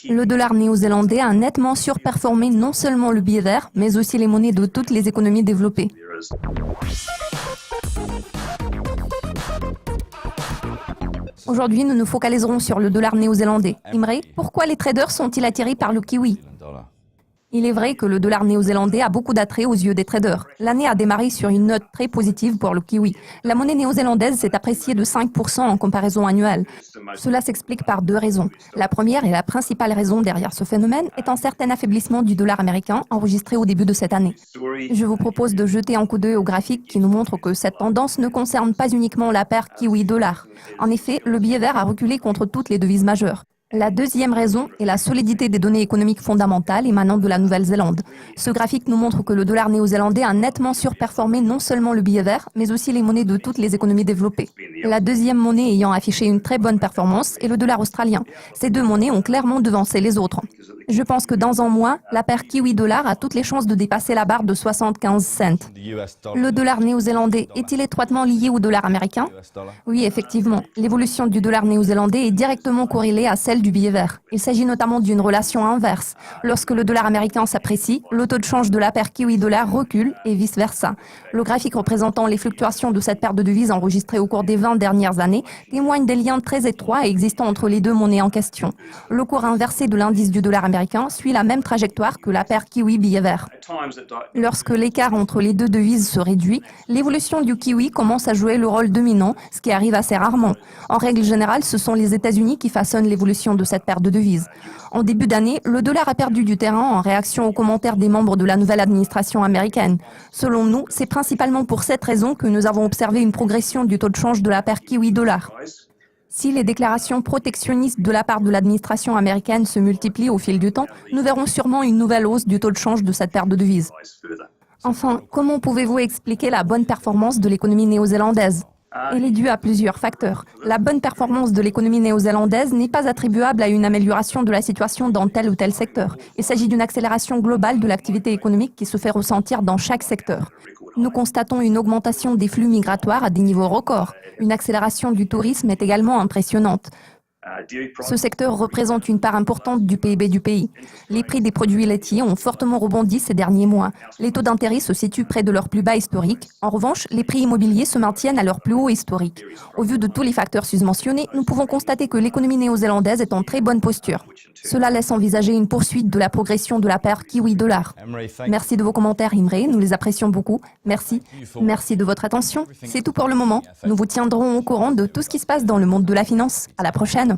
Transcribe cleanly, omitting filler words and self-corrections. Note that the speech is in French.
Le dollar néo-zélandais a nettement surperformé non seulement le billet vert, mais aussi les monnaies de toutes les économies développées. Aujourd'hui, nous nous focaliserons sur le dollar néo-zélandais. Imre, pourquoi les traders sont-ils attirés par le kiwi? Il est vrai que le dollar néo-zélandais a beaucoup d'attrait aux yeux des traders. L'année a démarré sur une note très positive pour le kiwi. La monnaie néo-zélandaise s'est appréciée de 5% en comparaison annuelle. Cela s'explique par deux raisons. La première et la principale raison derrière ce phénomène est un certain affaiblissement du dollar américain enregistré au début de cette année. Je vous propose de jeter un coup d'œil au graphique qui nous montre que cette tendance ne concerne pas uniquement la paire kiwi-dollar. En effet, le billet vert a reculé contre toutes les devises majeures. La deuxième raison est la solidité des données économiques fondamentales émanant de la Nouvelle-Zélande. Ce graphique nous montre que le dollar néo-zélandais a nettement surperformé non seulement le billet vert, mais aussi les monnaies de toutes les économies développées. La deuxième monnaie ayant affiché une très bonne performance est le dollar australien. Ces deux monnaies ont clairement devancé les autres. Je pense que dans un mois, la paire kiwi-dollar a toutes les chances de dépasser la barre de 75 cents. Le dollar néo-zélandais est-il étroitement lié au dollar américain? Oui, effectivement. L'évolution du dollar néo-zélandais est directement corrélée à celle du billet vert. Il s'agit notamment d'une relation inverse. Lorsque le dollar américain s'apprécie, le taux de change de la paire kiwi-dollar recule et vice-versa. Le graphique représentant les fluctuations de cette paire de devises enregistrées au cours des 20 dernières années témoigne des liens très étroits existant entre les deux monnaies en question. Le cours inversé de l'indice du dollar américain suit la même trajectoire que la paire kiwi-billet vert. Lorsque l'écart entre les deux devises se réduit, l'évolution du kiwi commence à jouer le rôle dominant, ce qui arrive assez rarement. En règle générale, ce sont les États-Unis qui façonnent l'évolution de cette paire de devises. En début d'année, le dollar a perdu du terrain en réaction aux commentaires des membres de la nouvelle administration américaine. Selon nous, c'est principalement pour cette raison que nous avons observé une progression du taux de change de la paire kiwi-dollar. Si les déclarations protectionnistes de la part de l'administration américaine se multiplient au fil du temps, nous verrons sûrement une nouvelle hausse du taux de change de cette paire de devises. Enfin, comment pouvez-vous expliquer la bonne performance de l'économie néo-zélandaise? Elle est due à plusieurs facteurs. La bonne performance de l'économie néo-zélandaise n'est pas attribuable à une amélioration de la situation dans tel ou tel secteur. Il s'agit d'une accélération globale de l'activité économique qui se fait ressentir dans chaque secteur. Nous constatons une augmentation des flux migratoires à des niveaux records. Une accélération du tourisme est également impressionnante. Ce secteur représente une part importante du PIB du pays. Les prix des produits laitiers ont fortement rebondi ces derniers mois. Les taux d'intérêt se situent près de leur plus bas historique. En revanche, les prix immobiliers se maintiennent à leur plus haut historique. Au vu de tous les facteurs susmentionnés, nous pouvons constater que l'économie néo-zélandaise est en très bonne posture. Cela laisse envisager une poursuite de la progression de la paire kiwi-dollar. Merci de vos commentaires, Imre. Nous les apprécions beaucoup. Merci. Merci de votre attention. C'est tout pour le moment. Nous vous tiendrons au courant de tout ce qui se passe dans le monde de la finance. À la prochaine.